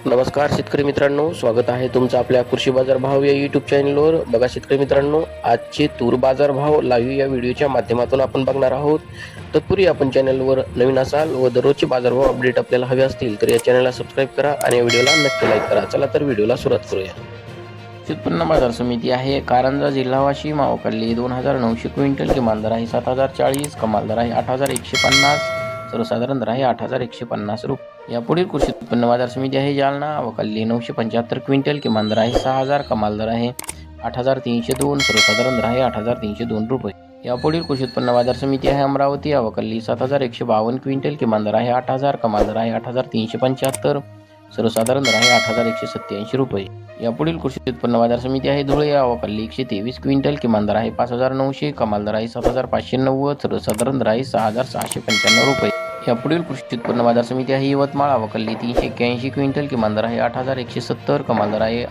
नमस्कार शेतकरी मित्रांनो, स्वागत आहे तुमचं आपल्या कृषी बाजार भाव या यूट्यूब चॅनलवर. बघा शेतकरी मित्रांनो, आजचे तूर बाजार भाव लाईव्ह या व्हिडिओच्या माध्यमातून आपण बघणार आहोत. तत्पूर्वी आपण चॅनलवर नवीन असाल व दररोजचे बाजारभाव अपडेट आपल्याला हवे असतील तर या चॅनलला सबस्क्राईब करा आणि या व्हिडिओला नक्की लाईक करा. चला तर व्हिडिओला सुरुवात करूया. उत्पन्न बाजार समिती आहे. कारंजा जिल्हा वाशिम. आवकाली 2900 क्विंटल. किमान दर आहे 7040, कमाल दर आहे 8150, सर्वसाधारण दर आहे 8150 रुपये. यापुढील कृषी उत्पन्न बाजार समिती आहे जालना. आवकाली 975 क्विंटल. किमान दर आहे 6000, कमाल दर आहे 8302, सर्वसाधारण दर आहे 8302 रुपये. यापुढील कृषी उत्पन्न बाजार समिती आहे अमरावती. आवकाली 7152 क्विंटल. किमान दर आहे 8000, कमाल दर आहे 8375, सर्वसाधारण दर आहे 8187 रुपये. यापुढील कृषी उत्पन्न बाजार समिती आहे धुळे. आवकाली 123 क्विंटल. किमान दर आहे 5900, कमाल दर आहे 7590, सर्वसाधारण दर आहे 6695 रुपये. यापुढील कृषी उत्पन्न बाजार समिती आहे यवतमाळ. आवकाली 381 क्विंटल. किमान दर आहे 8170, कमाल दर आहे